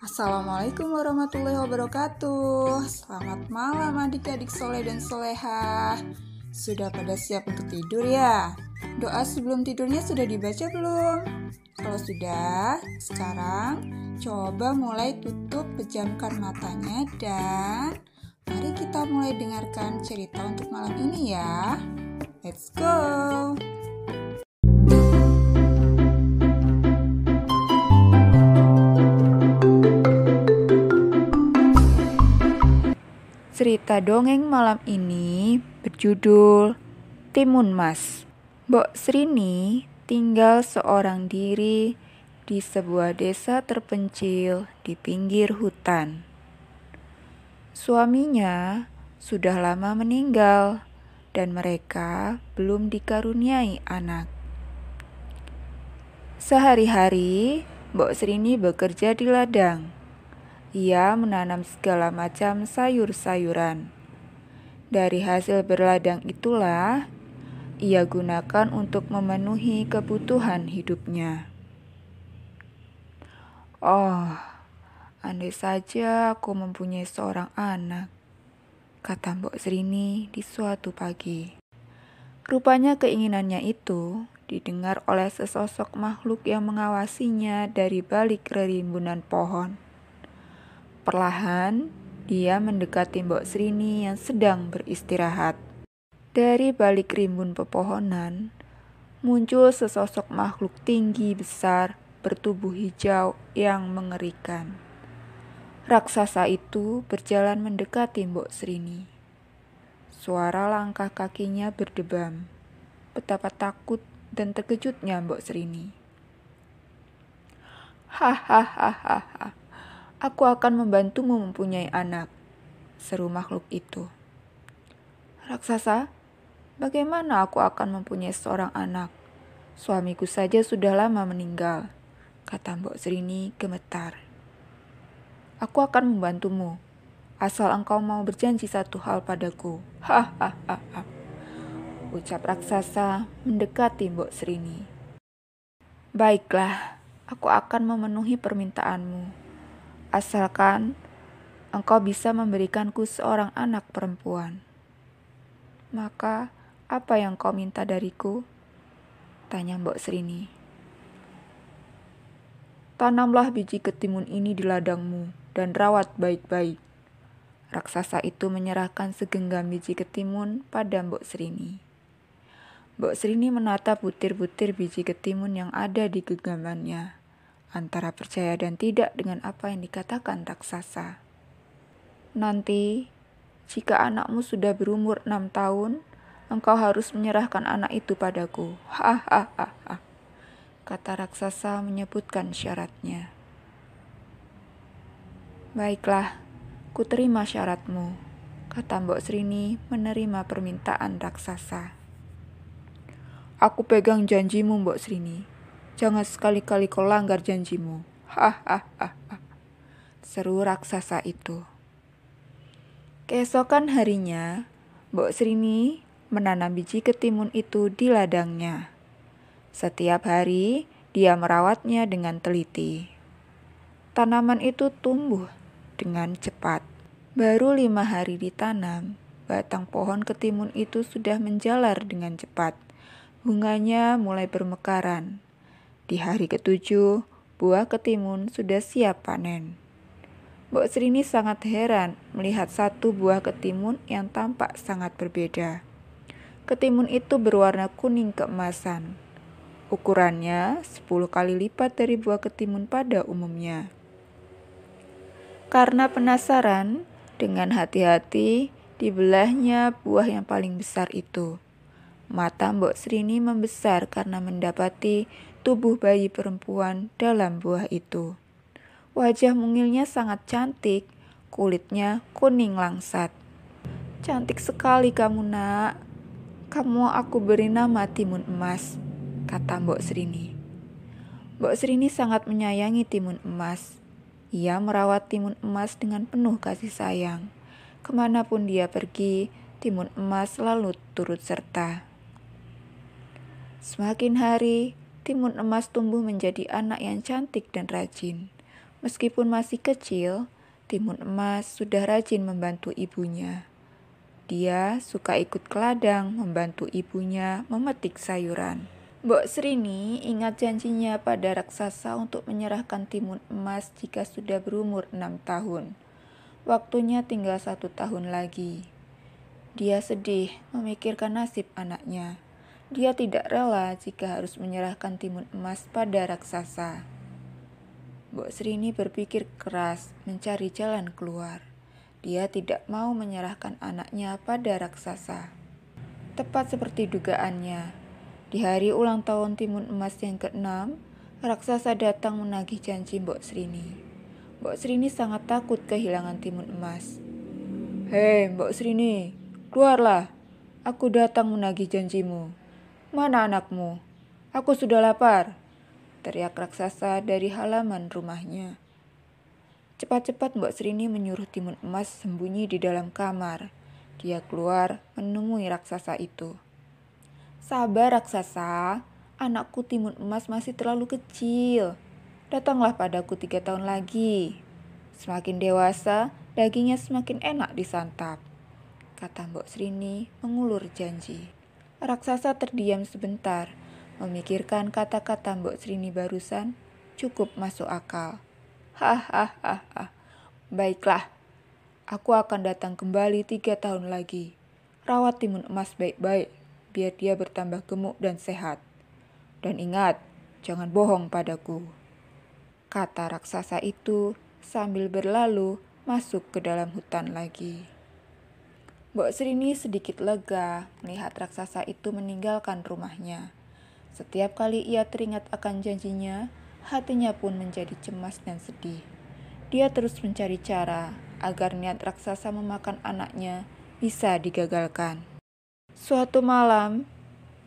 Assalamualaikum warahmatullahi wabarakatuh. Selamat malam adik-adik soleh dan solehah. Sudah pada siap untuk tidur ya? Doa sebelum tidurnya sudah dibaca belum? Kalau sudah, sekarang coba mulai tutup, pejamkan matanya dan mari kita mulai dengarkan cerita untuk malam ini ya. Let's go! Cerita dongeng malam ini berjudul Timun Mas. Mbok Srini tinggal seorang diri di sebuah desa terpencil di pinggir hutan. Suaminya sudah lama meninggal dan mereka belum dikaruniai anak. Sehari-hari Mbok Srini bekerja di ladang. Ia menanam segala macam sayur-sayuran. Dari hasil berladang itulah ia gunakan untuk memenuhi kebutuhan hidupnya. Oh, andai saja aku mempunyai seorang anak, kata Mbok Srini di suatu pagi. Rupanya keinginannya itu didengar oleh sesosok makhluk yang mengawasinya dari balik rerimbunan pohon. Perlahan, dia mendekati Mbok Srini yang sedang beristirahat. Dari balik rimbun pepohonan, muncul sesosok makhluk tinggi besar bertubuh hijau yang mengerikan. Raksasa itu berjalan mendekati Mbok Srini. Suara langkah kakinya berdebam. Betapa takut dan terkejutnya Mbok Srini. Hahaha. Aku akan membantumu mempunyai anak, seru makhluk itu. Raksasa, bagaimana aku akan mempunyai seorang anak? Suamiku saja sudah lama meninggal, kata Mbok Srini gemetar. Aku akan membantumu, asal engkau mau berjanji satu hal padaku. Hahaha. Ucap raksasa mendekati Mbok Srini. Baiklah, aku akan memenuhi permintaanmu. Asalkan engkau bisa memberikanku seorang anak perempuan. Maka, apa yang kau minta dariku? Tanya Mbok Srini. Tanamlah biji ketimun ini di ladangmu dan rawat baik-baik. Raksasa itu menyerahkan segenggam biji ketimun pada Mbok Srini. Mbok Srini menatap butir-butir biji ketimun yang ada di genggamannya, antara percaya dan tidak dengan apa yang dikatakan raksasa. Nanti, jika anakmu sudah berumur 6 tahun, engkau harus menyerahkan anak itu padaku. Hahaha, kata raksasa menyebutkan syaratnya. Baiklah, ku terima syaratmu, kata Mbok Srini menerima permintaan raksasa. Aku pegang janjimu, Mbok Srini. Jangan sekali-kali kau langgar janjimu. Hahaha, seru raksasa itu. Keesokan harinya, Mbok Srini menanam biji ketimun itu di ladangnya. Setiap hari, dia merawatnya dengan teliti. Tanaman itu tumbuh dengan cepat. Baru 5 hari ditanam, batang pohon ketimun itu sudah menjalar dengan cepat. Bunganya mulai bermekaran. Di hari ke-7, buah ketimun sudah siap panen. Mbok Srini sangat heran melihat satu buah ketimun yang tampak sangat berbeda. Ketimun itu berwarna kuning keemasan. Ukurannya 10 kali lipat dari buah ketimun pada umumnya. Karena penasaran, dengan hati-hati dibelahnya buah yang paling besar itu. Mata Mbok Srini membesar karena mendapati tubuh bayi perempuan dalam buah itu. Wajah mungilnya sangat cantik, kulitnya kuning langsat. Cantik sekali kamu, nak. Kamu aku beri nama Timun Emas, kata Mbok Srini. Mbok Srini sangat menyayangi Timun Emas. Ia merawat Timun Emas dengan penuh kasih sayang. Kemanapun dia pergi, Timun Emas selalu turut serta. Semakin hari, Timun Emas tumbuh menjadi anak yang cantik dan rajin. Meskipun masih kecil, Timun Emas sudah rajin membantu ibunya. Dia suka ikut ke ladang membantu ibunya memetik sayuran. Mbok Srini ingat janjinya pada raksasa untuk menyerahkan timun emas jika sudah berumur 6 tahun. Waktunya tinggal 1 tahun lagi. Dia sedih memikirkan nasib anaknya. Dia tidak rela jika harus menyerahkan timun emas pada raksasa. Mbok Srini berpikir keras mencari jalan keluar. Dia tidak mau menyerahkan anaknya pada raksasa. Tepat seperti dugaannya, di hari ulang tahun timun emas yang ke-6, raksasa datang menagih janji Mbok Srini. Mbok Srini sangat takut kehilangan timun emas. "Hei Mbok Srini, keluarlah. Aku datang menagih janjimu. Mana anakmu? Aku sudah lapar," teriak raksasa dari halaman rumahnya. Cepat-cepat Mbok Srini menyuruh timun emas sembunyi di dalam kamar. Dia keluar menemui raksasa itu. "Sabar raksasa, anakku timun emas masih terlalu kecil. Datanglah padaku 3 tahun lagi. Semakin dewasa, dagingnya semakin enak disantap," kata Mbok Srini mengulur janji. Raksasa terdiam sebentar, memikirkan kata-kata Mbok Srini barusan cukup masuk akal. Hahaha, baiklah, aku akan datang kembali 3 tahun lagi. Rawat timun emas baik-baik, biar dia bertambah gemuk dan sehat. Dan ingat, jangan bohong padaku, kata raksasa itu sambil berlalu masuk ke dalam hutan lagi. Mbok Srini sedikit lega melihat raksasa itu meninggalkan rumahnya. Setiap kali ia teringat akan janjinya, hatinya pun menjadi cemas dan sedih. Dia terus mencari cara agar niat raksasa memakan anaknya bisa digagalkan. Suatu malam,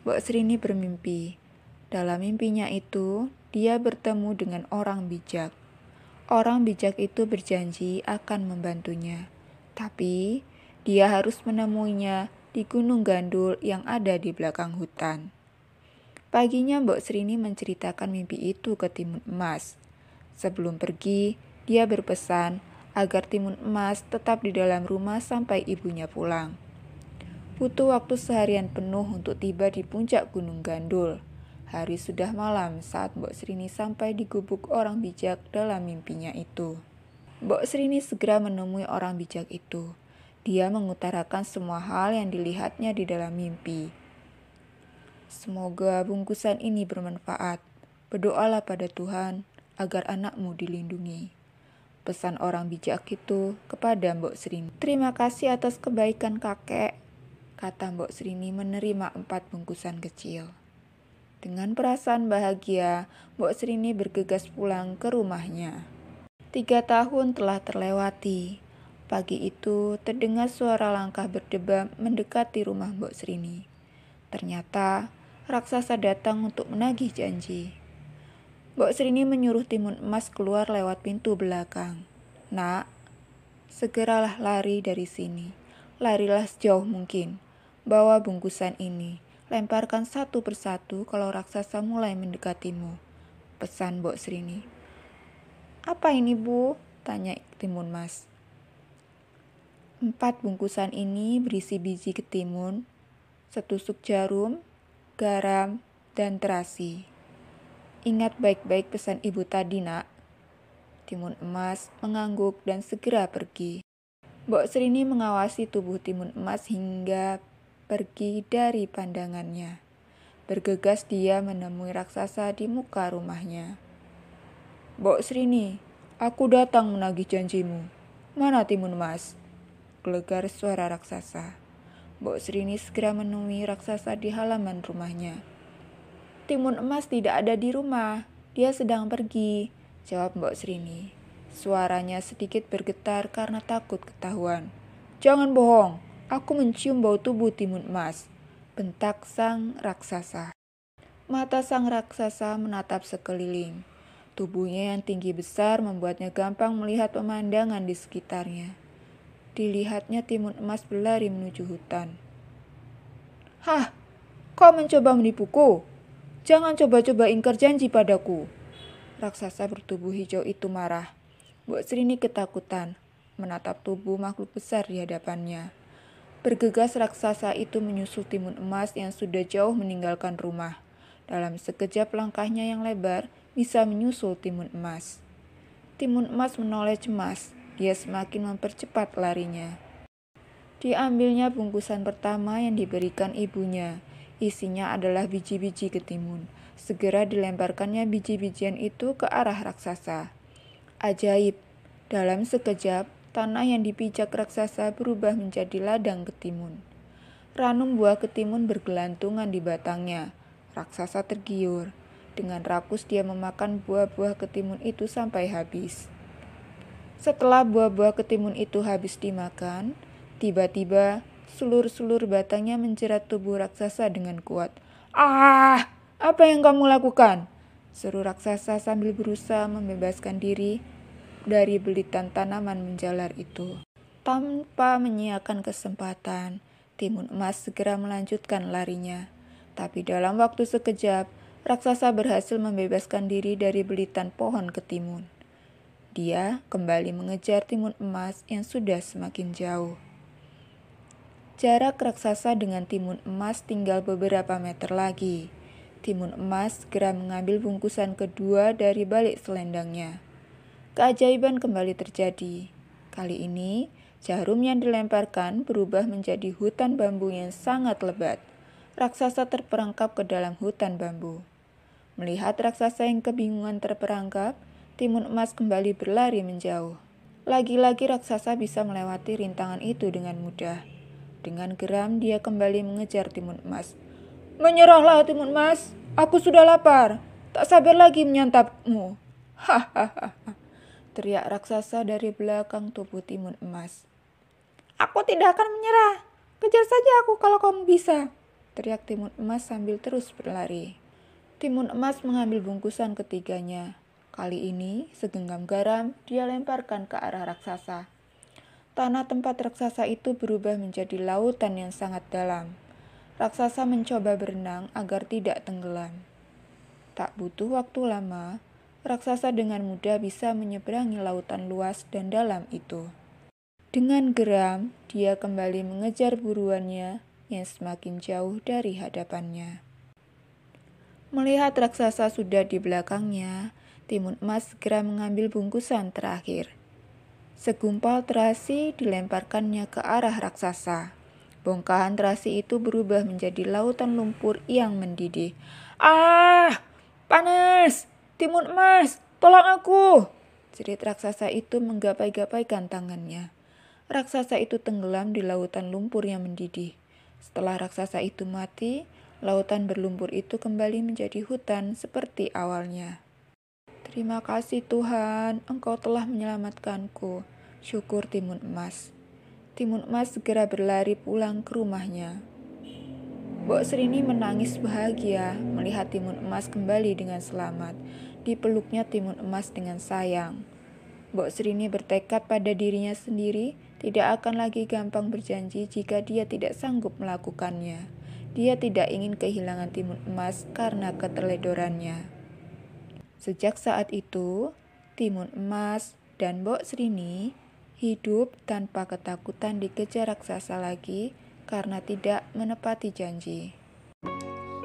Mbok Srini bermimpi. Dalam mimpinya itu, dia bertemu dengan orang bijak. Orang bijak itu berjanji akan membantunya. Tapi, dia harus menemuinya di Gunung Gandul yang ada di belakang hutan. Paginya Mbok Srini menceritakan mimpi itu ke Timun Emas. Sebelum pergi, dia berpesan agar Timun Emas tetap di dalam rumah sampai ibunya pulang. Butuh waktu seharian penuh untuk tiba di puncak Gunung Gandul. Hari sudah malam saat Mbok Srini sampai di gubuk orang bijak dalam mimpinya itu. Mbok Srini segera menemui orang bijak itu. Dia mengutarakan semua hal yang dilihatnya di dalam mimpi. "Semoga bungkusan ini bermanfaat. Berdoalah pada Tuhan agar anakmu dilindungi," pesan orang bijak itu kepada Mbok Srini. "Terima kasih atas kebaikan kakek," kata Mbok Srini menerima 4 bungkusan kecil. Dengan perasaan bahagia, Mbok Srini bergegas pulang ke rumahnya. 3 tahun telah terlewati. Pagi itu terdengar suara langkah berdebam mendekati rumah Mbok Srini. Ternyata raksasa datang untuk menagih janji. Mbok Srini menyuruh Timun Emas keluar lewat pintu belakang. "Nak, segeralah lari dari sini. Larilah sejauh mungkin. Bawa bungkusan ini. Lemparkan satu persatu kalau raksasa mulai mendekatimu," pesan Mbok Srini. "Apa ini, Bu?" tanya Timun Emas. 4 bungkusan ini berisi biji ketimun, setusuk jarum, garam, dan terasi. "Ingat baik-baik pesan ibu tadi, Nak." Timun Emas mengangguk dan segera pergi. Mbok Srini mengawasi tubuh Timun Emas hingga pergi dari pandangannya. Bergegas dia menemui raksasa di muka rumahnya. "Mbok Srini, aku datang menagih janjimu. Mana Timun Emas?" gelegar suara raksasa. Mbok Srini segera menemui raksasa di halaman rumahnya. "Timun Emas tidak ada di rumah. Dia sedang pergi," jawab Mbok Srini. Suaranya sedikit bergetar karena takut ketahuan. "Jangan bohong. Aku mencium bau tubuh Timun Emas," bentak sang raksasa. Mata sang raksasa menatap sekeliling. Tubuhnya yang tinggi besar membuatnya gampang melihat pemandangan di sekitarnya. Dilihatnya Timun Emas berlari menuju hutan. "Hah, kau mencoba menipuku? Jangan coba-coba ingkar janji padaku," raksasa bertubuh hijau itu marah. Mbok Srini ketakutan menatap tubuh makhluk besar di hadapannya. Bergegas raksasa itu menyusul timun emas yang sudah jauh meninggalkan rumah. Dalam sekejap langkahnya yang lebar bisa menyusul timun emas. Timun emas menoleh cemas. Dia semakin mempercepat larinya. Diambilnya bungkusan pertama yang diberikan ibunya. Isinya adalah biji-biji ketimun. Segera dilemparkannya biji-bijian itu ke arah raksasa. Ajaib, dalam sekejap tanah yang dipijak raksasa berubah menjadi ladang ketimun. Ranum buah ketimun bergelantungan di batangnya. Raksasa tergiur. Dengan rakus dia memakan buah-buah ketimun itu sampai habis. Setelah buah-buah ketimun itu habis dimakan, tiba-tiba sulur-sulur batangnya menjerat tubuh raksasa dengan kuat. "Ah, apa yang kamu lakukan?" seru raksasa sambil berusaha membebaskan diri dari belitan tanaman menjalar itu. Tanpa menyiakan kesempatan, timun emas segera melanjutkan larinya. Tapi dalam waktu sekejap, raksasa berhasil membebaskan diri dari belitan pohon ketimun. Dia kembali mengejar timun emas yang sudah semakin jauh. Jarak raksasa dengan timun emas tinggal beberapa meter lagi. Timun emas segera mengambil bungkusan kedua dari balik selendangnya. Keajaiban kembali terjadi. Kali ini, jarum yang dilemparkan berubah menjadi hutan bambu yang sangat lebat. Raksasa terperangkap ke dalam hutan bambu. Melihat raksasa yang kebingungan terperangkap, timun emas kembali berlari menjauh. Lagi-lagi raksasa bisa melewati rintangan itu dengan mudah. Dengan geram dia kembali mengejar timun emas. "Menyerahlah timun emas, aku sudah lapar, tak sabar lagi menyantapmu." Hahaha, teriak raksasa dari belakang tubuh timun emas. "Aku tidak akan menyerah, kejar saja aku kalau kamu bisa," teriak timun emas sambil terus berlari. Timun emas mengambil bungkusan ketiganya. Kali ini, segenggam garam dia lemparkan ke arah raksasa. Tanah tempat raksasa itu berubah menjadi lautan yang sangat dalam. Raksasa mencoba berenang agar tidak tenggelam. Tak butuh waktu lama, raksasa dengan mudah bisa menyeberangi lautan luas dan dalam itu. Dengan geram, dia kembali mengejar buruannya yang semakin jauh dari hadapannya. Melihat raksasa sudah di belakangnya, timun emas segera mengambil bungkusan terakhir. Segumpal terasi dilemparkannya ke arah raksasa. Bongkahan terasi itu berubah menjadi lautan lumpur yang mendidih. "Ah, panas! Timun emas, tolong aku!" jerit raksasa itu menggapai-gapaikan tangannya. Raksasa itu tenggelam di lautan lumpur yang mendidih. Setelah raksasa itu mati, lautan berlumpur itu kembali menjadi hutan seperti awalnya. "Terima kasih Tuhan, Engkau telah menyelamatkanku," syukur timun emas. Timun emas segera berlari pulang ke rumahnya. Mbok Srini menangis bahagia melihat timun emas kembali dengan selamat. Dipeluknya timun emas dengan sayang. Mbok Srini bertekad pada dirinya sendiri tidak akan lagi gampang berjanji jika dia tidak sanggup melakukannya. Dia tidak ingin kehilangan timun emas karena keteledorannya. Sejak saat itu, timun emas dan Mbok Srini hidup tanpa ketakutan dikejar raksasa lagi karena tidak menepati janji.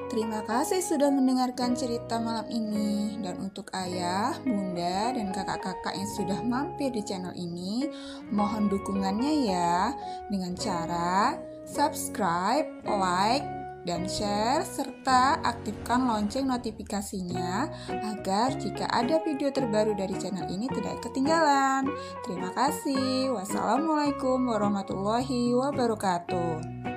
Terima kasih sudah mendengarkan cerita malam ini. Dan untuk ayah, bunda, dan kakak-kakak yang sudah mampir di channel ini, mohon dukungannya ya dengan cara subscribe, like, dan share, serta aktifkan lonceng notifikasinya agar jika ada video terbaru dari channel ini tidak ketinggalan. Terima kasih. Wassalamualaikum warahmatullahi wabarakatuh.